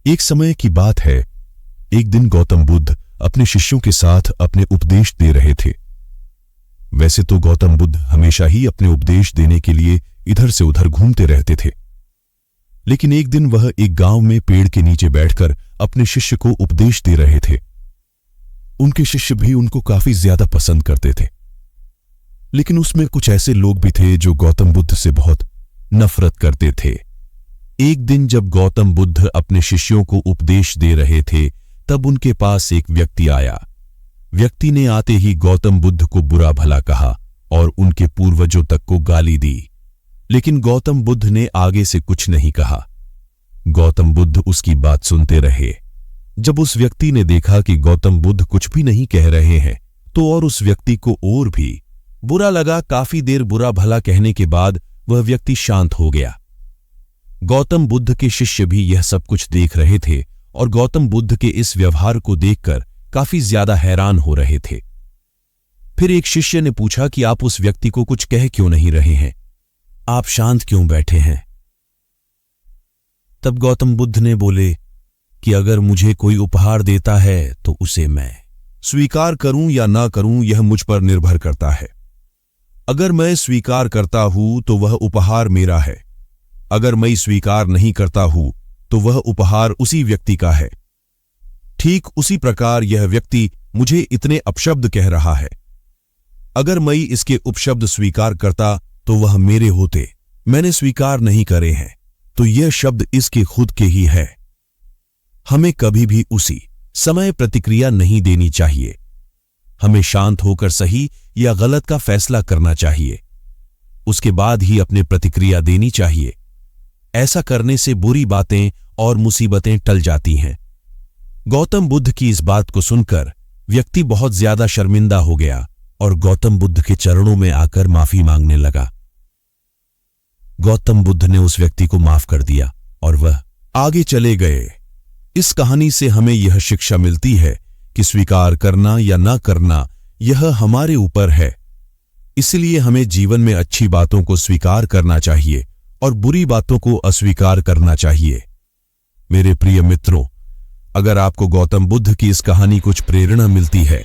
एक समय की बात है। एक दिन गौतम बुद्ध अपने शिष्यों के साथ अपने उपदेश दे रहे थे। वैसे तो गौतम बुद्ध हमेशा ही अपने उपदेश देने के लिए इधर से उधर घूमते रहते थे, लेकिन एक दिन वह एक गांव में पेड़ के नीचे बैठकर अपने शिष्य को उपदेश दे रहे थे। उनके शिष्य भी उनको काफी ज्यादा पसंद करते थे, लेकिन उसमें कुछ ऐसे लोग भी थे जो गौतम बुद्ध से बहुत नफरत करते थे। एक दिन जब गौतम बुद्ध अपने शिष्यों को उपदेश दे रहे थे, तब उनके पास एक व्यक्ति आया। व्यक्ति ने आते ही गौतम बुद्ध को बुरा भला कहा और उनके पूर्वजों तक को गाली दी, लेकिन गौतम बुद्ध ने आगे से कुछ नहीं कहा। गौतम बुद्ध उसकी बात सुनते रहे। जब उस व्यक्ति ने देखा कि गौतम बुद्ध कुछ भी नहीं कह रहे हैं, तो और उस व्यक्ति को और भी बुरा लगा। काफी देर बुरा भला कहने के बाद वह व्यक्ति शांत हो गया। गौतम बुद्ध के शिष्य भी यह सब कुछ देख रहे थे और गौतम बुद्ध के इस व्यवहार को देखकर काफी ज्यादा हैरान हो रहे थे। फिर एक शिष्य ने पूछा कि आप उस व्यक्ति को कुछ कह क्यों नहीं रहे हैं? आप शांत क्यों बैठे हैं? तब गौतम बुद्ध ने बोले कि अगर मुझे कोई उपहार देता है तो उसे मैं स्वीकार करूं या ना करूं, यह मुझ पर निर्भर करता है। अगर मैं स्वीकार करता हूं तो वह उपहार मेरा है, अगर मैं स्वीकार नहीं करता हूं तो वह उपहार उसी व्यक्ति का है। ठीक उसी प्रकार यह व्यक्ति मुझे इतने अपशब्द कह रहा है। अगर मैं इसके उपशब्द स्वीकार करता तो वह मेरे होते, मैंने स्वीकार नहीं करे हैं, तो यह शब्द इसके खुद के ही है। हमें कभी भी उसी समय प्रतिक्रिया नहीं देनी चाहिए। हमें शांत होकर सही या गलत का फैसला करना चाहिए, उसके बाद ही अपने प्रतिक्रिया देनी चाहिए। ऐसा करने से बुरी बातें और मुसीबतें टल जाती हैं। गौतम बुद्ध की इस बात को सुनकर व्यक्ति बहुत ज्यादा शर्मिंदा हो गया और गौतम बुद्ध के चरणों में आकर माफी मांगने लगा। गौतम बुद्ध ने उस व्यक्ति को माफ कर दिया और वह आगे चले गए। इस कहानी से हमें यह शिक्षा मिलती है कि स्वीकार करना या ना करना यह हमारे ऊपर है। इसलिए हमें जीवन में अच्छी बातों को स्वीकार करना चाहिए और बुरी बातों को अस्वीकार करना चाहिए। मेरे प्रिय मित्रों, अगर आपको गौतम बुद्ध की इस कहानी कुछ प्रेरणा मिलती है